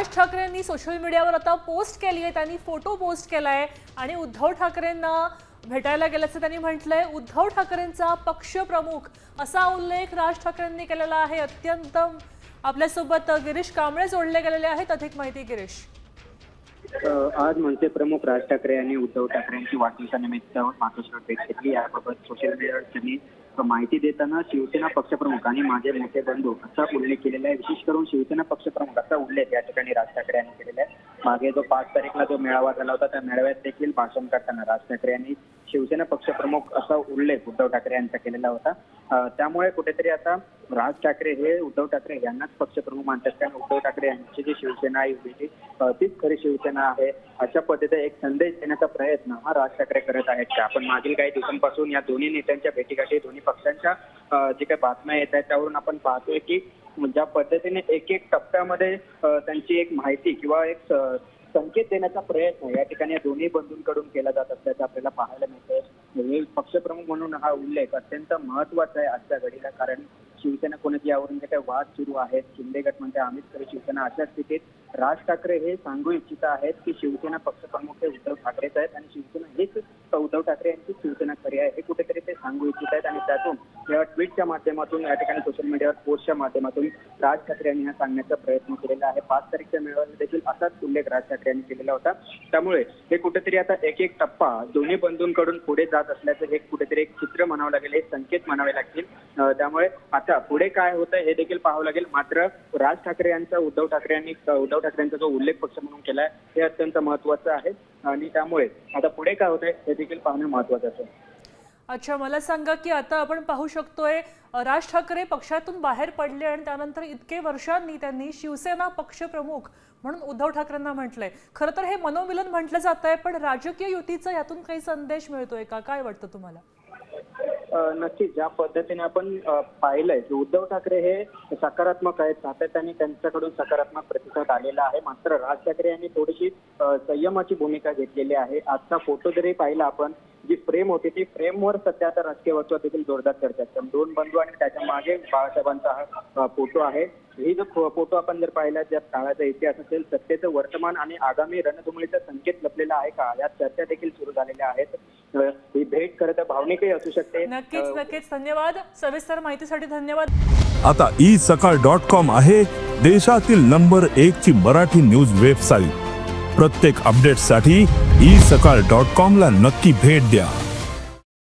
राज ठाकरेंनी सोशल मीडियावर आता पोस्ट केली आहे, त्यांनी फोटो पोस्ट केलाय आणि उद्धव ठाकरेंना भेटायला गेल्याचं त्यांनी म्हटलंय। उद्धव ठाकरेंचा पक्षप्रमुख असा उल्लेख राज ठाकरेंनी केलेला आहे। अत्यंत आपल्यासोबत गिरीश कांबळे जोडले गेलेले आहेत। अधिक माहिती गिरीश। आज मनसे प्रमुख राज ठाकरे यांनी उद्धव ठाकरेंची वाढदिवसानिमित्त मातोश्रीवर भेट घेतली। याबाबत सोशल मीडियावर त्यांनी माहिती देताना शिवसेना पक्षप्रमुख आणि माझे मोठे बंधू असा उल्लेख केलेला आहे। विशेष करून शिवसेना पक्षप्रमुख असा उल्लेख या ठिकाणी राज ठाकरे यांनी केलेला आहे। मागे जो 5 तारीखला जो मेळावा झाला होता त्या मेळाव्यात देखील भाषण करताना राज ठाकरे यांनी शिवसेना पक्षप्रमुख असा उल्लेख उद्धव ठाकरे यांचा केलेला होता। त्यामुळे कुठेतरी आता राज ठाकरे हे उद्धव ठाकरे यांनाच पक्षप्रमुख मानतात, कारण उद्धव ठाकरे यांची जी शिवसेना आहे तीच खरी शिवसेना आहे अशा पद्धतीने एक संदेश देण्याचा प्रयत्न हा राज ठाकरे करत आहेत का। आपण मागील काही दिवसांपासून या दोन्ही नेत्यांच्या भेटीगाठी दोन्ही पक्षांच्या जे काही बातम्या येत आहेत त्यावरून आपण पाहतोय की ज्या पद्धतीने एक एक टप्प्यामध्ये त्यांची एक माहिती किंवा एक संकेत देण्याचा प्रयत्न या ठिकाणी या दोन्ही बंधूंकडून केला जात असल्याचं आपल्याला पाहायला मिळतंय। पक्षप्रमुख म्हणून हा उल्लेख अत्यंत महत्वाचा आहे आजच्या घडीला, कारण शिवसेना कोणाची यावरून जे काही वाद सुरू आहेत, शिंदे गट म्हणते आम्हीच खरी शिवसेना, अशा स्थितीत राज ठाकरे हे सांगू इच्छित आहेत की शिवसेना पक्षप्रमुख हे उद्धव ठाकरेच आहेत आणि शिवसेना हेच उद्धव ठाकरे यांची शिवसेना खरी आहे हे कुठेतरी ते सांगू इच्छित आहेत। आणि त्यातून या ट्विटच्या माध्यमातून या ठिकाणी सोशल मीडियावर पोस्टच्या माध्यमातून राज ठाकरे यांनी हा सांगण्याचा प्रयत्न केलेला आहे। 5 तारीखच्या मेळाव्यात देखील असाच उल्लेख राज ठाकरे यांनी केलेला होता। त्यामुळे हे कुठेतरी आता एक एक टप्पा दोन्ही बंधूंकडून पुढे जात असल्याचं हे कुठेतरी एक चित्र म्हणावं लागेल, हे संकेत म्हणावे लागतील। त्यामुळे आता पुढे काय होतं हे देखील पाहावं लागेल। मात्र राज ठाकरे यांचा उद्धव ठाकरेंचा जो उल्लेख पक्ष म्हणून केलाय हे अत्यंत महत्वाचं आहे आणि त्यामुळे आता पुढे काय होतंय हे देखील पाहणं महत्वाचं असेल। अच्छा, मला सांगा की आता आपण पाहू शकतोय राज ठाकरे पक्षातून बाहेर पडले आणि त्यानंतर इतके वर्षांनी त्यांनी शिवसेना पक्षप्रमुख म्हणून उद्धव ठाकरेंना म्हटलंय। खरं तर हे मनोमिलन म्हटलं जात आहे, पण राजकीय युतीचा यातून काही संदेश मिळतोय का, काय वाटतं तुम्हाला? नक्कीच ज्या पद्धतीने आपण पाहिलंय की उद्धव ठाकरे हे सकारात्मक आहेत, सातत्याने त्यांच्याकडून सकारात्मक प्रतिसाद आलेला आहे। मात्र राज ठाकरे यांनी थोडीशी संयमाची भूमिका घेतलेली आहे। आजचा फोटो जरी पाहिला आपण, जी फ्रेम होती ती फ्रेमवर सध्या आता राजकीय वर्तुळात देखील जोरदार चर्चा आहे। 2 बंधू आणि त्याच्या मागे बाळासाहेबांचा हा फोटो आहे। ही जो फोटो आपण जर पाहिला ज्या काळाचा इतिहास असेल, सत्तेचं वर्तमान आणि आगामी रणधुमाळीचा संकेत लपलेला आहे का, या चर्चा देखील सुरू झालेल्या आहेत। ही भेट खरं तर भावनिकही असू शकते। नक्कीच धन्यवाद, सविस्तर माहितीसाठी धन्यवाद। आता isakal.com आहे देशातील नंबर 1 ची मराठी न्यूज वेबसाईट। प्रत्येक अपडेटसाठी isakal.com ला नक्की भेट द्या।